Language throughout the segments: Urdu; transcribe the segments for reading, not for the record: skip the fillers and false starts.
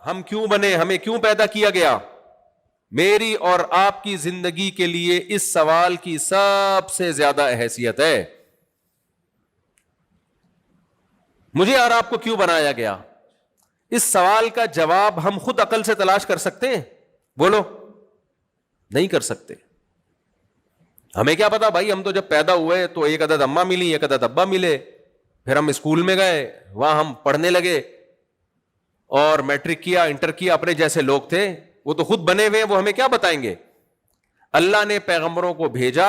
ہم کیوں بنے, ہمیں کیوں پیدا کیا گیا. میری اور آپ کی زندگی کے لیے اس سوال کی سب سے زیادہ حیثیت ہے. مجھے اور آپ کو کیوں بنایا گیا؟ اس سوال کا جواب ہم خود عقل سے تلاش کر سکتے ہیں؟ بولو, نہیں کر سکتے. ہمیں کیا پتا بھائی, ہم تو جب پیدا ہوئے تو ایک عدد اماں ملی, ایک عدد ابا ملے, پھر ہم اسکول میں گئے, وہاں ہم پڑھنے لگے اور میٹرک کیا, انٹر کیا. اپنے جیسے لوگ تھے, وہ تو خود بنے ہوئے, وہ ہمیں کیا بتائیں گے؟ اللہ نے پیغمبروں کو بھیجا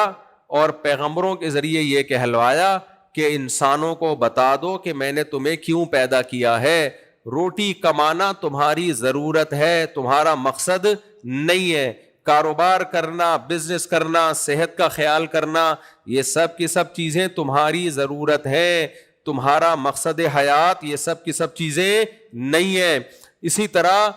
اور پیغمبروں کے ذریعے یہ کہلوایا کہ انسانوں کو بتا دو کہ میں نے تمہیں کیوں پیدا کیا ہے. روٹی کمانا تمہاری ضرورت ہے, تمہارا مقصد نہیں ہے. کاروبار کرنا, بزنس کرنا, صحت کا خیال کرنا, یہ سب کی سب چیزیں تمہاری ضرورت ہے, تمہارا مقصد حیات یہ سب کی سب چیزیں نہیں ہے. اسی طرح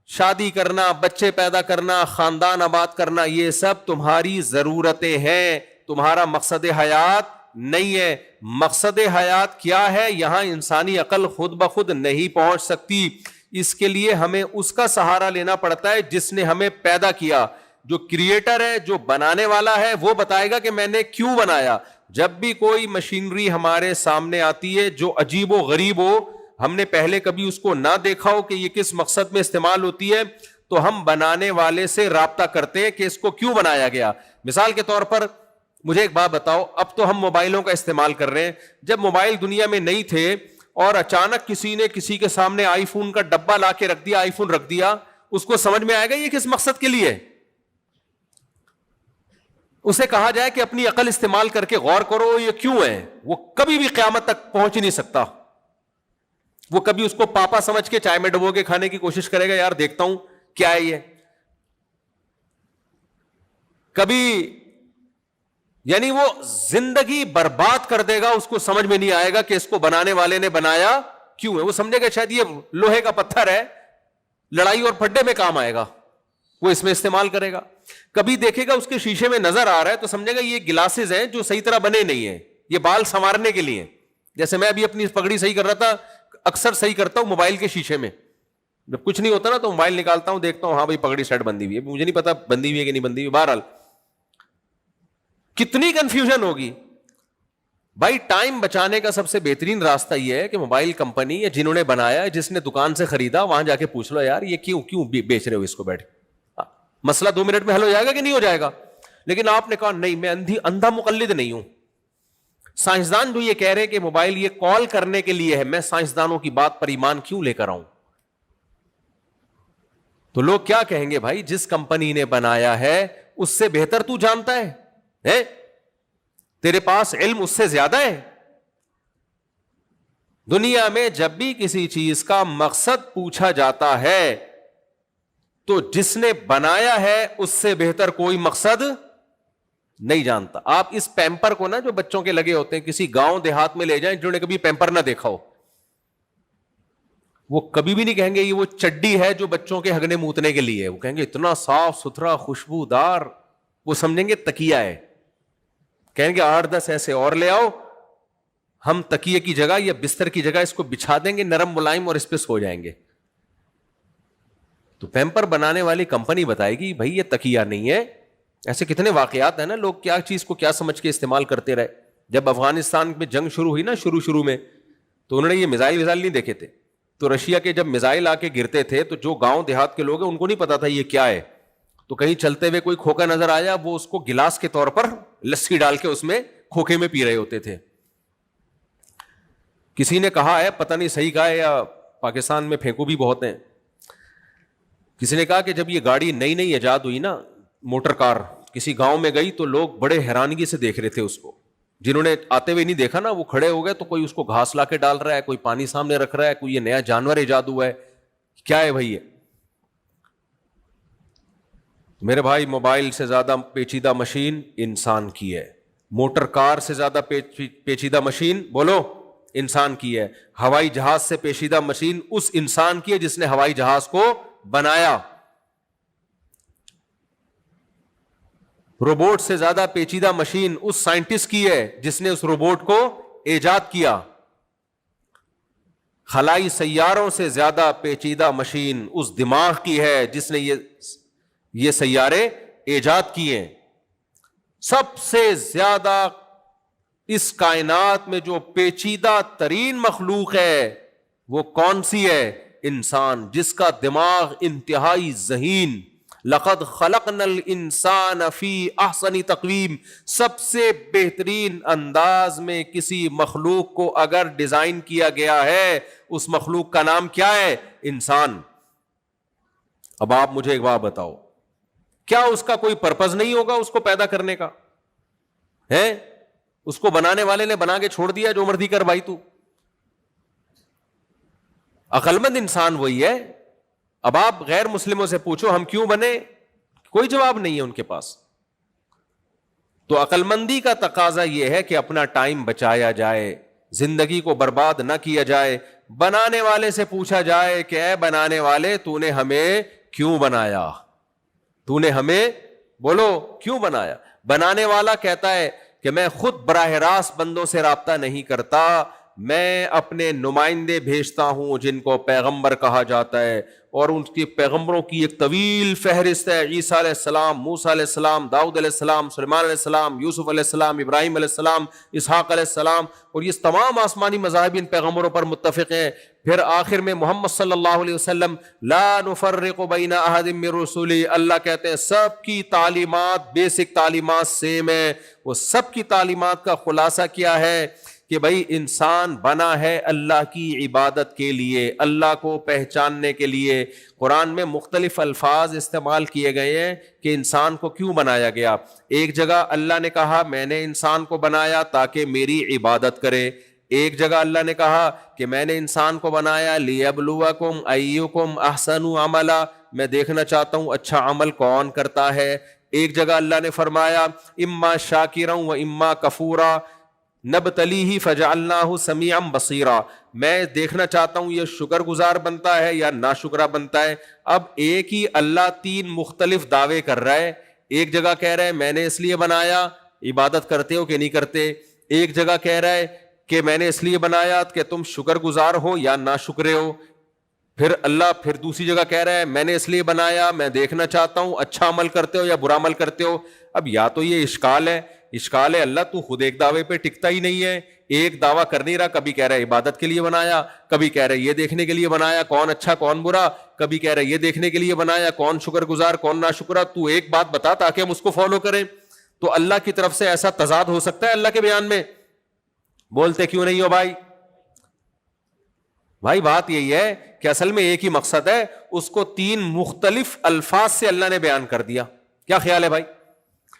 شادی کرنا, بچے پیدا کرنا, خاندان آباد کرنا, یہ سب تمہاری ضرورتیں ہیں, تمہارا مقصد حیات نہیں ہے. مقصد حیات کیا ہے, یہاں انسانی عقل خود بخود نہیں پہنچ سکتی. اس کے لیے ہمیں اس کا سہارا لینا پڑتا ہے جس نے ہمیں پیدا کیا. جو کریٹر ہے, جو بنانے والا ہے, وہ بتائے گا کہ میں نے کیوں بنایا. جب بھی کوئی مشینری ہمارے سامنے آتی ہے جو عجیب و غریب ہو, ہم نے پہلے کبھی اس کو نہ دیکھا ہو کہ یہ کس مقصد میں استعمال ہوتی ہے, تو ہم بنانے والے سے رابطہ کرتے ہیں کہ اس کو کیوں بنایا گیا. مثال کے طور پر مجھے ایک بات بتاؤ, اب تو ہم موبائلوں کا استعمال کر رہے ہیں. جب موبائل دنیا میں نہیں تھے اور اچانک کسی نے کسی کے سامنے آئی فون کا ڈبہ لا کے رکھ دیا, آئی فون رکھ دیا, اس کو سمجھ میں آئے گا یہ کس مقصد کے لیے؟ اسے کہا جائے کہ اپنی عقل استعمال کر کے غور کرو یہ کیوں ہے, وہ کبھی بھی قیامت تک پہنچ ہی نہیں سکتا. وہ کبھی اس کو پاپا سمجھ کے چائے میں ڈبو کے کھانے کی کوشش کرے گا, یار دیکھتا ہوں کیا ہے یہ. کبھی یعنی وہ زندگی برباد کر دے گا, اس کو سمجھ میں نہیں آئے گا کہ اس کو بنانے والے نے بنایا کیوں ہے. وہ سمجھے گا شاید یہ لوہے کا پتھر ہے, لڑائی اور پھڈے میں کام آئے گا, وہ اس میں استعمال کرے گا. کبھی دیکھے گا اس کے شیشے میں نظر آ رہا ہے تو سمجھے گا یہ گلاسز ہیں جو صحیح طرح بنے نہیں ہیں, یہ بال سنوارنے کے لیے. جیسے میں ابھی اپنی پگڑی صحیح کر رہا تھا, اکثر صحیح کرتا ہوں موبائل کے شیشے میں. جب کچھ نہیں ہوتا نا تو موبائل نکالتا ہوں, دیکھتا ہوں ہاں بھائی پگڑی سیٹ بندی ہوئی ہے, مجھے نہیں پتا بندی ہوئی ہے کہ نہیں بندی ہوئی. بہرحال کتنی کنفیوژن ہوگی بھائی. ٹائم بچانے کا سب سے بہترین راستہ یہ ہے کہ موبائل کمپنی یا جنہوں نے بنایا, جس نے دکان سے خریدا, وہاں جا کے پوچھ لو یار یہ کیوں بیچ رہے ہو اس کو, بیٹھ مسئلہ 2 منٹ میں حل ہو جائے گا کہ نہیں ہو جائے گا. لیکن آپ نے کہا نہیں میں اندھا مقلد نہیں ہوں. سائنسدان جو یہ کہہ رہے کہ موبائل یہ کال کرنے کے لیے ہے, میں سائنسدانوں کی بات پر ایمان کیوں لے کر آؤں؟ تو لوگ کیا کہیں گے, بھائی جس کمپنی نے بنایا ہے اس سے بہتر تو جانتا ہے, تیرے پاس علم اس سے زیادہ ہے. دنیا میں جب بھی کسی چیز کا مقصد پوچھا جاتا ہے تو جس نے بنایا ہے اس سے بہتر کوئی مقصد نہیں جانتا. آپ اس پیمپر کو نا جو بچوں کے لگے ہوتے ہیں کسی گاؤں دیہات میں لے جائیں جنہوں نے کبھی پیمپر نہ دیکھا ہو, وہ کبھی بھی نہیں کہیں گے یہ وہ چڈی ہے جو بچوں کے ہگنے موتنے کے لیے. وہ کہیں گے اتنا صاف ستھرا خوشبودار, وہ سمجھیں گے تکیہ ہے. کہیں گے 8-10 ایسے اور لے آؤ, ہم تکیے کی جگہ یا بستر کی جگہ اس کو بچھا دیں گے نرم ملائم اور اس پہ سو جائیں گے. تو پیمپر بنانے والی کمپنی بتائے گی بھائی یہ تکیہ نہیں ہے. ایسے کتنے واقعات ہیں نا, لوگ کیا چیز کو کیا سمجھ کے استعمال کرتے رہے. جب افغانستان میں جنگ شروع ہوئی نا شروع میں, تو انہوں نے یہ میزائل نہیں دیکھے تھے. تو رشیا کے جب میزائل آ کے گرتے تھے تو جو گاؤں دیہات کے لوگ ہیں ان کو نہیں پتا تھا یہ کیا ہے. تو کہیں چلتے ہوئے کوئی کھوکا نظر آیا, وہ اس کو گلاس کے طور پر لسی ڈال کے اس میں کھوکے میں پی رہے ہوتے تھے. کسی نے کہا ہے, پتہ نہیں صحیح کہا ہے یا پاکستان میں پھینکو بھی بہت ہیں, کسی نے کہا کہ جب یہ گاڑی نئی ایجاد ہوئی نا, موٹر کار کسی گاؤں میں گئی تو لوگ بڑے حیرانگی سے دیکھ رہے تھے اس کو. جنہوں نے آتے ہوئے نہیں دیکھا نا وہ کھڑے ہو گئے, تو کوئی اس کو گھاس لا کے ڈال رہا ہے, کوئی پانی سامنے رکھ رہا ہے, کوئی یہ نیا جانور ایجاد ہوا ہے, کیا ہے بھائی یہ؟ میرے بھائی موبائل سے زیادہ پیچیدہ مشین انسان کی ہے, موٹر کار سے زیادہ پیچیدہ مشین بولو انسان کی ہے, ہوائی جہاز سے پیچیدہ مشین اس انسان کی ہے جس نے ہوائی جہاز کو بنایا, روبوٹ سے زیادہ پیچیدہ مشین اس سائنٹسٹ کی ہے جس نے اس روبوٹ کو ایجاد کیا. خلائی سیاروں سے زیادہ پیچیدہ مشین اس دماغ کی ہے جس نے یہ سیارے ایجاد کیے. سب سے زیادہ اس کائنات میں جو پیچیدہ ترین مخلوق ہے وہ کون سی ہے؟ انسان، جس کا دماغ انتہائی ذہین. لقد خلقنا الانسان فی احسن تقویم. سب سے بہترین انداز میں کسی مخلوق کو اگر ڈیزائن کیا گیا ہے اس مخلوق کا نام کیا ہے؟ انسان. اب آپ مجھے ایک بات بتاؤ، کیا اس کا کوئی پرپز نہیں ہوگا اس کو پیدا کرنے کا؟ ہے اس کو بنانے والے نے بنا کے چھوڑ دیا جو مرضی کر بھائی تو. عقل مند انسان وہی ہے. اب آپ غیر مسلموں سے پوچھو ہم کیوں بنے، کوئی جواب نہیں ہے ان کے پاس. تو عقل مندی کا تقاضا یہ ہے کہ اپنا ٹائم بچایا جائے، زندگی کو برباد نہ کیا جائے. بنانے والے سے پوچھا جائے کہ اے بنانے والے تو نے ہمیں کیوں بنایا؟ تو نے ہمیں بولو کیوں بنایا؟ بنانے والا کہتا ہے کہ میں خود براہ راست بندوں سے رابطہ نہیں کرتا، میں اپنے نمائندے بھیجتا ہوں جن کو پیغمبر کہا جاتا ہے، اور ان کے پیغمبروں کی ایک طویل فہرست ہے. عیسیٰ علیہ السلام، موسیٰ علیہ السلام، داؤد علیہ السلام، سلیمان علیہ السلام، یوسف علیہ السلام، ابراہیم علیہ السلام، اسحاق علیہ السلام، اور یہ تمام آسمانی مذاہب ان پیغمبروں پر متفق ہیں. پھر آخر میں محمد صلی اللہ علیہ وسلم لا نفرق بین احد من رسلی، اللہ کہتے ہیں سب کی تعلیمات بیسک تعلیمات سیم ہے. وہ سب کی تعلیمات کا خلاصہ کیا ہے کہ بھائی انسان بنا ہے اللہ کی عبادت کے لیے، اللہ کو پہچاننے کے لیے. قرآن میں مختلف الفاظ استعمال کیے گئے ہیں کہ انسان کو کیوں بنایا گیا. ایک جگہ اللہ نے کہا میں نے انسان کو بنایا تاکہ میری عبادت کرے. ایک جگہ اللہ نے کہا کہ میں نے انسان کو بنایا لیبلوکم ایکم احسن عملا، میں دیکھنا چاہتا ہوں اچھا عمل کون کرتا ہے. ایک جگہ اللہ نے فرمایا اما شاکرا و اما کفورا نبتلیہ فجعلناہ سمیعا بصیرا، میں دیکھنا چاہتا ہوں یہ شکر گزار بنتا ہے یا ناشکرا بنتا ہے. اب ایک ہی اللہ تین مختلف دعوے کر رہا ہے. ایک جگہ کہہ رہا ہے میں نے اس لیے بنایا، عبادت کرتے ہو کہ نہیں کرتے. ایک جگہ کہہ رہا ہے کہ میں نے اس لیے بنایا کہ تم شکر گزار ہو یا ناشکرے ہو. پھر دوسری جگہ کہہ رہا ہے میں نے اس لیے بنایا، میں دیکھنا چاہتا ہوں اچھا عمل کرتے ہو یا برا عمل کرتے ہو. اب یا تو یہ اشکال ہے اللہ تو خود ایک دعوے پہ ٹکتا ہی نہیں ہے، ایک دعویٰ کر نہیں رہا. کبھی کہہ رہا ہے عبادت کے لیے بنایا، کبھی کہہ رہا ہے یہ دیکھنے کے لیے بنایا کون اچھا کون برا، کبھی کہہ رہا ہے یہ دیکھنے کے لیے بنایا کون شکر گزار کون ناشکرا. تو ایک بات بتا تاکہ ہم اس کو فالو کریں. تو اللہ کی طرف سے ایسا تضاد ہو سکتا ہے اللہ کے بیان میں؟ بولتے کیوں نہیں ہو بھائی بات یہی ہے کہ اصل میں ایک ہی مقصد ہے، اس کو تین مختلف الفاظ سے اللہ نے بیان کر دیا. کیا خیال ہے بھائی؟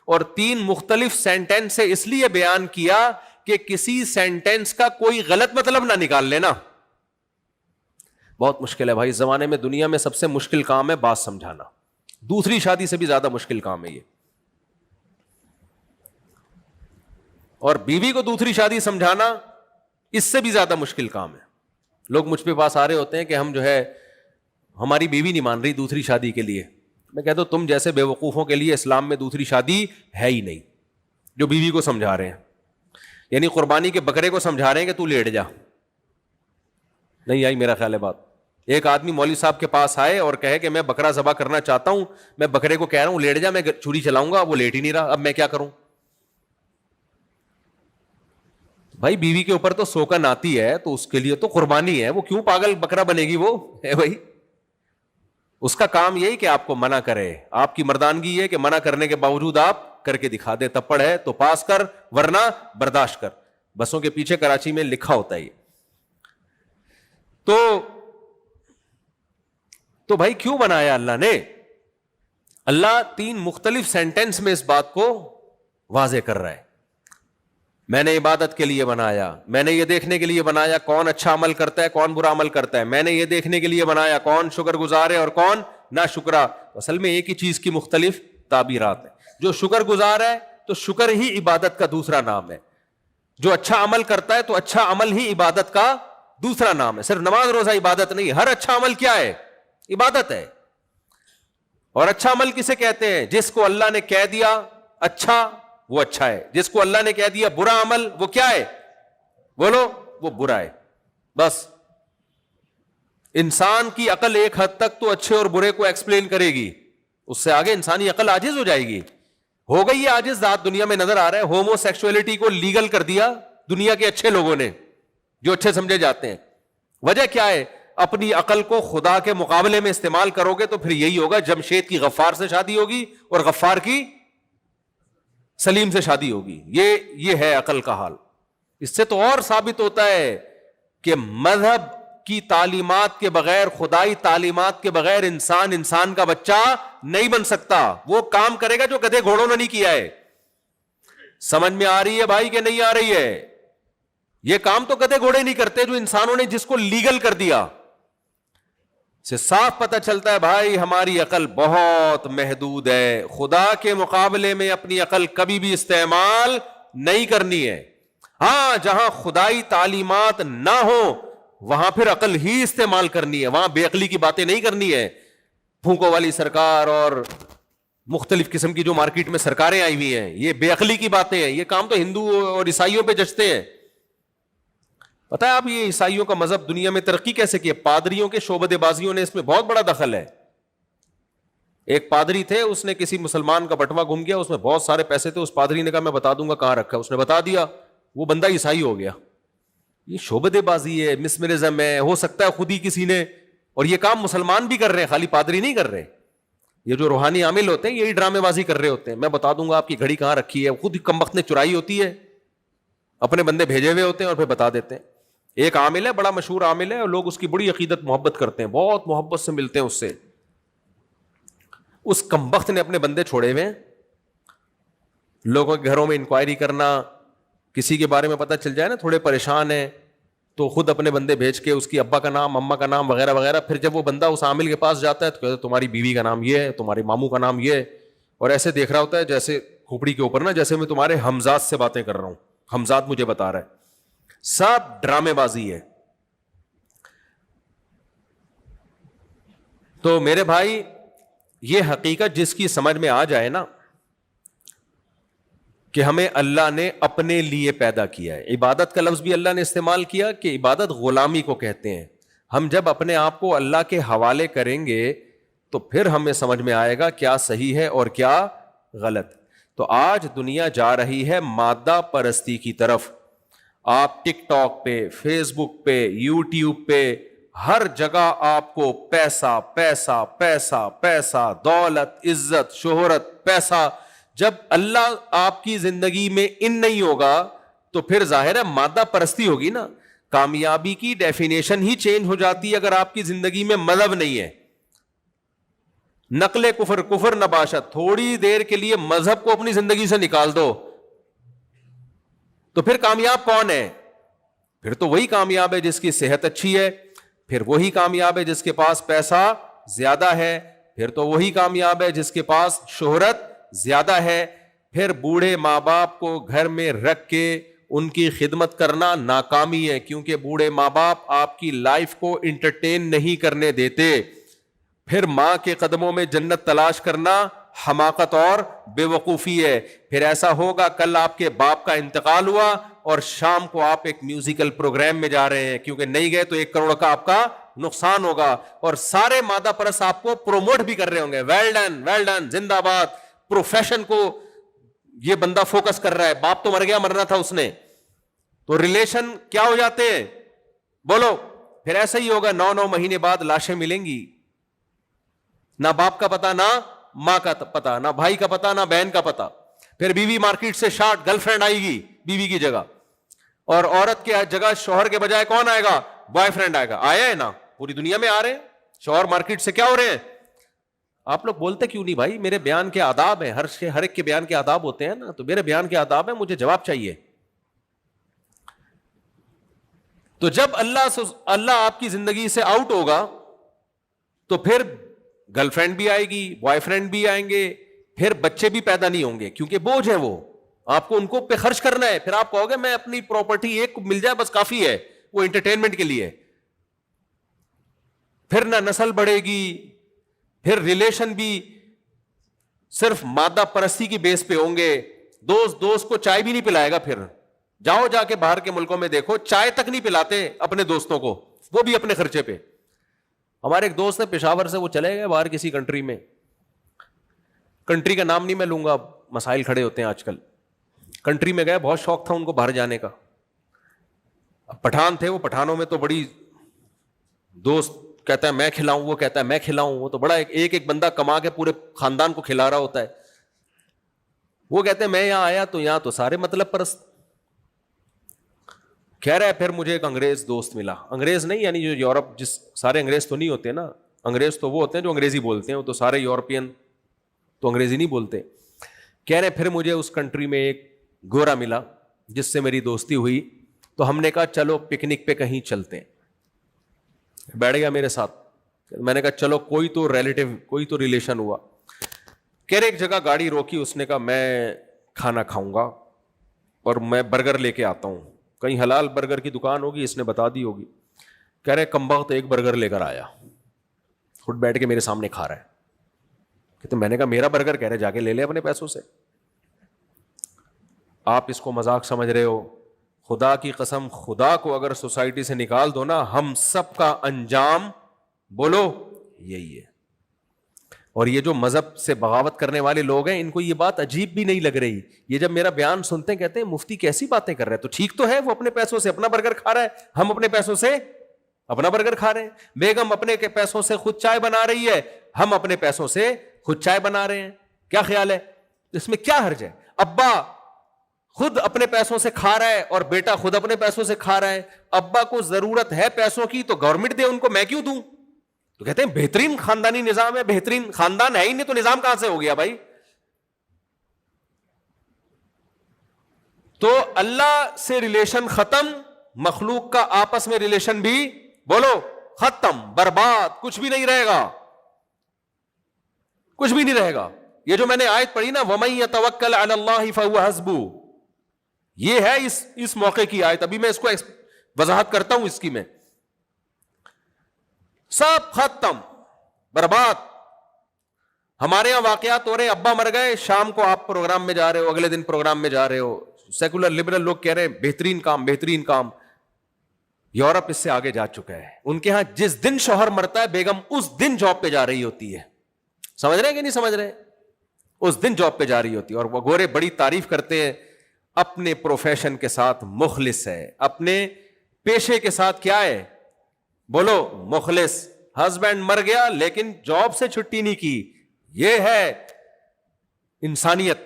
اور تین مختلف سینٹینس سے اس لیے بیان کیا کہ کسی سینٹینس کا کوئی غلط مطلب نہ نکال لینا. بہت مشکل ہے بھائی اس زمانے میں، دنیا میں سب سے مشکل کام ہے بات سمجھانا. دوسری شادی سے بھی زیادہ مشکل کام ہے یہ. اور بیوی کو دوسری شادی سمجھانا اس سے بھی زیادہ مشکل کام ہے. لوگ مجھ پہ پاس آ رہے ہوتے ہیں کہ ہم جو ہے ہماری بیوی نہیں مان رہی دوسری شادی کے لیے. میں کہتا ہوں تم جیسے بے وقوفوں کے لیے اسلام میں دوسری شادی ہے ہی نہیں جو بیوی کو سمجھا رہے ہیں. یعنی قربانی کے بکرے کو سمجھا رہے ہیں کہ تو لیٹ جا. نہیں آئی میرا خیال ہے بات. ایک آدمی مولوی صاحب کے پاس آئے اور کہے کہ میں بکرا ذبح کرنا چاہتا ہوں، میں بکرے کو کہہ رہا ہوں لیٹ جا، میں چھری چلاؤں گا، وہ لیٹ ہی نہیں رہا، اب میں کیا کروں؟ بھائی بیوی کے اوپر تو سوکن آتی ہے تو اس کے لیے تو قربانی ہے، وہ کیوں پاگل بکرا بنے گی؟ وہ ہے بھائی اس کا کام یہی کہ آپ کو منع کرے. آپ کی مردانگی یہ کہ منع کرنے کے باوجود آپ کر کے دکھا دے. تپڑ ہے تو پاس کر ورنہ برداشت کر. بسوں کے پیچھے کراچی میں لکھا ہوتا ہے یہ. تو بھائی کیوں بنایا اللہ نے؟ اللہ تین مختلف سینٹینس میں اس بات کو واضح کر رہا ہے. میں نے عبادت کے لیے بنایا، میں نے یہ دیکھنے کے لیے بنایا کون اچھا عمل کرتا ہے کون برا عمل کرتا ہے، میں نے یہ دیکھنے کے لیے بنایا کون شکر گزار ہے اور کون ناشکرا. اصل میں ایک ہی چیز کی مختلف تعبیرات ہیں. جو شکر گزار ہے تو شکر ہی عبادت کا دوسرا نام ہے. جو اچھا عمل کرتا ہے تو اچھا عمل ہی عبادت کا دوسرا نام ہے. صرف نماز روزہ عبادت نہیں، ہر اچھا عمل کیا ہے؟ عبادت ہے. اور اچھا عمل کسے کہتے ہیں؟ جس کو اللہ نے کہہ دیا اچھا وہ اچھا ہے، جس کو اللہ نے کہہ دیا برا عمل وہ کیا ہے؟ بولو وہ برا ہے. بس انسان کی عقل ایک حد تک تو اچھے اور برے کو ایکسپلین کرے گی, اس سے آگے انسانی عقل عاجز ہو جائے گی. ہو گئی یہ عاجز ذات دنیا میں نظر آ رہا ہے. ہومو سیکسولیٹی کو لیگل کر دیا دنیا کے اچھے لوگوں نے, جو اچھے سمجھے جاتے ہیں. وجہ کیا ہے؟ اپنی عقل کو خدا کے مقابلے میں استعمال کرو گے تو پھر یہی ہوگا, جمشید کی غفار سے شادی ہوگی اور غفار کی سلیم سے شادی ہوگی. یہ ہے عقل کا حال. اس سے تو اور ثابت ہوتا ہے کہ مذہب کی تعلیمات کے بغیر, خدائی تعلیمات کے بغیر انسان کا بچہ نہیں بن سکتا. وہ کام کرے گا جو گدھے گھوڑوں نے نہیں کیا ہے. سمجھ میں آ رہی ہے بھائی کہ نہیں آ رہی ہے؟ یہ کام تو گدھے گھوڑے نہیں کرتے جو انسانوں نے جس کو لیگل کر دیا. سے صاف پتہ چلتا ہے بھائی ہماری عقل بہت محدود ہے. خدا کے مقابلے میں اپنی عقل کبھی بھی استعمال نہیں کرنی ہے. ہاں جہاں خدائی تعلیمات نہ ہو وہاں پھر عقل ہی استعمال کرنی ہے, وہاں بے عقلی کی باتیں نہیں کرنی ہے. پھونکوں والی سرکار اور مختلف قسم کی جو مارکیٹ میں سرکاریں آئی ہوئی ہیں, یہ بے عقلی کی باتیں ہیں. یہ کام تو ہندو اور عیسائیوں پہ جچتے ہیں. پتہ ہے آپ یہ عیسائیوں کا مذہب دنیا میں ترقی کیسے کی؟ پادریوں کے شعبدے بازیوں نے اس میں بہت بڑا دخل ہے. ایک پادری تھے, اس نے کسی مسلمان کا بٹوا گم گیا, اس میں بہت سارے پیسے تھے. اس پادری نے کہا میں بتا دوں گا کہاں رکھا. اس نے بتا دیا, وہ بندہ عیسائی ہو گیا. یہ شعبدے بازی ہے, مسمرزم ہے. ہو سکتا ہے خود ہی کسی نے, اور یہ کام مسلمان بھی کر رہے ہیں, خالی پادری نہیں کر رہے. یہ جو روحانی عامل ہوتے ہیں یہی ڈرامے بازی کر رہے ہوتے ہیں. میں بتا دوں گا آپ کی گھڑی کہاں رکھی ہے. خود ہی کمبخت نے چرائی ہوتی ہے, اپنے بندے بھیجے ہوئے ہوتے ہیں اور پھر بتا دیتے ہیں. ایک عامل ہے, بڑا مشہور عامل ہے, اور لوگ اس کی بڑی عقیدت محبت کرتے ہیں, بہت محبت سے ملتے ہیں اس سے. اس کمبخت نے اپنے بندے چھوڑے ہوئے, لوگوں کے گھروں میں انکوائری کرنا, کسی کے بارے میں پتہ چل جائے نا تھوڑے پریشان ہیں تو خود اپنے بندے بھیج کے اس کی ابا کا نام, اما کا نام وغیرہ وغیرہ. پھر جب وہ بندہ اس عامل کے پاس جاتا ہے تو کہتے ہیں تمہاری بیوی کا نام یہ ہے, تمہارے ماموں کا نام یہ ہے, اور ایسے دیکھ رہا ہوتا ہے جیسے کھوپڑی کے اوپر نا, جیسے میں تمہارے ہمزاد سے باتیں کر رہا ہوں, ہمزاد مجھے بتا رہا ہے. سب ڈرامے بازی ہے. تو میرے بھائی یہ حقیقت جس کی سمجھ میں آ جائے نا کہ ہمیں اللہ نے اپنے لیے پیدا کیا ہے. عبادت کا لفظ بھی اللہ نے استعمال کیا کہ عبادت غلامی کو کہتے ہیں. ہم جب اپنے آپ کو اللہ کے حوالے کریں گے تو پھر ہمیں سمجھ میں آئے گا کیا صحیح ہے اور کیا غلط. تو آج دنیا جا رہی ہے مادہ پرستی کی طرف. آپ ٹک ٹاک پہ, فیس بک پہ, یوٹیوب پہ, ہر جگہ آپ کو پیسہ پیسہ پیسہ پیسہ, دولت, عزت, شہرت, پیسہ. جب اللہ آپ کی زندگی میں ان نہیں ہوگا تو پھر ظاہر ہے مادہ پرستی ہوگی نا. کامیابی کی ڈیفینیشن ہی چینج ہو جاتی ہے اگر آپ کی زندگی میں مذہب نہیں ہے. نقل کفر, کفر نباشت. تھوڑی دیر کے لیے مذہب کو اپنی زندگی سے نکال دو تو پھر کامیاب کون ہے؟ پھر تو وہی کامیاب ہے جس کی صحت اچھی ہے, پھر وہی کامیاب ہے جس کے پاس پیسہ زیادہ ہے, پھر تو وہی کامیاب ہے جس کے پاس شہرت زیادہ ہے. پھر بوڑھے ماں باپ کو گھر میں رکھ کے ان کی خدمت کرنا ناکامی ہے, کیونکہ بوڑھے ماں باپ آپ کی لائف کو انٹرٹین نہیں کرنے دیتے. پھر ماں کے قدموں میں جنت تلاش کرنا حماقت اور بے وقوفی ہے. پھر ایسا ہوگا کل آپ کے باپ کا انتقال ہوا اور شام کو آپ ایک میوزیکل پروگرام میں جا رہے ہیں, کیونکہ نہیں گئے تو 1 کروڑ کا آپ کا نقصان ہوگا, اور سارے مادہ پرست آپ کو پروموٹ بھی کر رہے ہوں گے. ویل ڈن, ویل ڈن, زندہ باد. پروفیشن کو یہ بندہ فوکس کر رہا ہے, باپ تو مر گیا, مرنا تھا اس نے. تو ریلیشن کیا ہو جاتے ہیں بولو؟ پھر ایسا ہی ہوگا, 9 مہینے بعد لاشیں ملیں گی, نہ باپ کا پتا, نہ ماں کا پتا, نہ بھائی کا پتا, نہ بہن کا پتا. پھر بیوی مارکیٹ سے شارٹ, گرل فرینڈ آئے گی بیوی کی جگہ, اور عورت کی جگہ شوہر کے بجائے کون آئے گا؟ بوائے فرینڈ آئے گا. آیا ہے نا, پوری دنیا میں آ رہے ہیں. شوہر مارکیٹ سے کیا ہو رہے ہیں؟ آپ لوگ بولتے کیوں نہیں بھائی؟ میرے بیان کے آداب ہیں, ہر ایک کے بیان کے آداب ہوتے ہیں نا, تو میرے بیان کے آداب ہیں, مجھے جواب چاہیے. تو جب اللہ آپ کی زندگی سے آؤٹ ہوگا تو پھر گرل فرینڈ بھی آئے گی, بوائے فرینڈ بھی آئیں گے, پھر بچے بھی پیدا نہیں ہوں گے کیونکہ بوجھ ہیں وہ, آپ کو ان کو پہ خرچ کرنا ہے. پھر آپ کہو گے میں اپنی پراپرٹی ایک مل جائے بس کافی ہے, وہ انٹرٹینمنٹ کے لیے. پھر نہ نسل بڑھے گی, پھر ریلیشن بھی صرف مادہ پرستی کی بیس پہ ہوں گے. دوست کو چائے بھی نہیں پلائے گا. پھر جاؤ جا کے باہر کے ملکوں میں دیکھو, چائے تک نہیں پلاتے اپنے دوستوں کو, وہ بھی اپنے خرچے پہ. ہمارے ایک دوست ہے پشاور سے, وہ چلے گئے باہر کسی کنٹری میں, کنٹری کا نام نہیں میں لوں گا, مسائل کھڑے ہوتے ہیں آج کل. کنٹری میں گئے, بہت شوق تھا ان کو باہر جانے کا. اب پٹھان تھے وہ, پٹھانوں میں تو بڑی دوست کہتا ہے میں کھلاؤں, وہ کہتا ہے میں کھلاؤں, وہ تو بڑا ایک بندہ کما کے پورے خاندان کو کھلا رہا ہوتا ہے. وہ کہتے ہیں میں یہاں آیا تو یہاں تو سارے مطلب پرست. کہہ رہا ہے پھر مجھے ایک انگریز دوست ملا, انگریز نہیں یعنی جو یورپ, جس سارے انگریز تو نہیں ہوتے نا, انگریز تو وہ ہوتے ہیں جو انگریزی بولتے ہیں, وہ تو سارے یورپین تو انگریزی نہیں بولتے. کہہ رہے پھر مجھے اس کنٹری میں ایک گورا ملا جس سے میری دوستی ہوئی, تو ہم نے کہا چلو پکنک پہ کہیں چلتے ہیں. بیٹھ گیا میرے ساتھ, میں نے کہا چلو کوئی تو ریلیٹو, کوئی تو ریلیشن ہوا. کہہ رہے ایک جگہ گاڑی روکی, اس نے کہا میں کھانا کھاؤں گا اور میں برگر لے کے آتا ہوں, کہیں حلال برگر کی دکان ہوگی, اس نے بتا دی ہوگی. کہہ رہے کمبخت ایک برگر لے کر آیا, خود بیٹھ کے میرے سامنے کھا رہا ہے. تو میں نے کہا میرا برگر, کہہ رہے جا کے لے لے اپنے پیسوں سے. آپ اس کو مذاق سمجھ رہے ہو, خدا کی قسم, خدا کو اگر سوسائٹی سے نکال دو نا, ہم سب کا انجام بولو یہی ہے. اور یہ جو مذہب سے بغاوت کرنے والے لوگ ہیں, ان کو یہ بات عجیب بھی نہیں لگ رہی. یہ جب میرا بیان سنتے ہیں کہتے ہیں مفتی کیسی باتیں کر رہے ہیں, تو ٹھیک تو ہے, وہ اپنے پیسوں سے اپنا برگر کھا رہا ہے, ہم اپنے پیسوں سے اپنا برگر کھا رہے ہیں. بیگم اپنے کے پیسوں سے خود چائے بنا رہی ہے, ہم اپنے پیسوں سے خود چائے بنا رہے ہیں. کیا خیال ہے, اس میں کیا حرج ہے؟ ابا خود اپنے پیسوں سے کھا رہا ہے اور بیٹا خود اپنے پیسوں سے کھا رہا ہے. ابا کو ضرورت ہے پیسوں کی تو گورنمنٹ دے ان کو, میں کیوں دوں؟ تو کہتے ہیں بہترین خاندانی نظام ہے. بہترین خاندان ہے ہی نہیں تو نظام کہاں سے ہو گیا بھائی؟ تو اللہ سے ریلیشن ختم, مخلوق کا آپس میں ریلیشن بھی بولو ختم, برباد, کچھ بھی نہیں رہے گا, کچھ بھی نہیں رہے گا. یہ جو میں نے آیت پڑھی نا, وَمَن يَتَوَكَّلْ عَلَى اللَّهِ فَهُوَ حَسْبُهُ, یہ ہے اس موقع کی آیت. ابھی میں اس کو وضاحت کرتا ہوں اس کی. میں سب ختم, برباد. ہمارے یہاں واقعات ہو رہے ہیں, ابا مر گئے, شام کو آپ پروگرام میں جا رہے ہو, اگلے دن پروگرام میں جا رہے ہو. سیکولر لبرل لوگ کہہ رہے ہیں بہترین کام, بہترین کام. یورپ اس سے آگے جا چکا ہے. ان کے ہاں جس دن شوہر مرتا ہے, بیگم اس دن جاب پہ جا رہی ہوتی ہے. سمجھ رہے ہیں کہ نہیں سمجھ رہے؟ اس دن جاب پہ جا رہی ہوتی ہے. اور وہ گورے بڑی تعریف کرتے ہیں, اپنے پروفیشن کے ساتھ مخلص ہے, اپنے پیشے کے ساتھ کیا ہے بولو مخلص. ہسبینڈ مر گیا لیکن جاب سے چھٹی نہیں کی, یہ ہے انسانیت.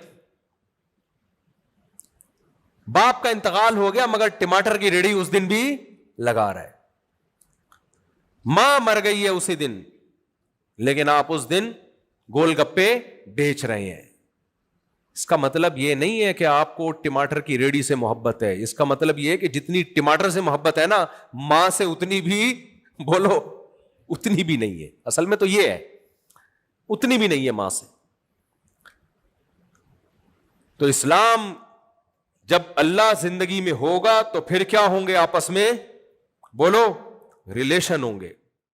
باپ کا انتقال ہو گیا مگر ٹماٹر کی ریڑھی اس دن بھی لگا رہا ہے. ماں مر گئی ہے اسی دن, لیکن آپ اس دن گول گپے بیچ رہے ہیں. اس کا مطلب یہ نہیں ہے کہ آپ کو ٹماٹر کی ریڑھی سے محبت ہے. اس کا مطلب یہ ہے کہ جتنی ٹماٹر سے محبت ہے نا, ماں سے اتنی بھی بولو اتنی بھی نہیں ہے. اصل میں تو یہ ہے, اتنی بھی نہیں ہے ماں سے. تو اسلام جب اللہ زندگی میں ہوگا تو پھر کیا ہوں گے آپس میں بولو ریلیشن ہوں گے.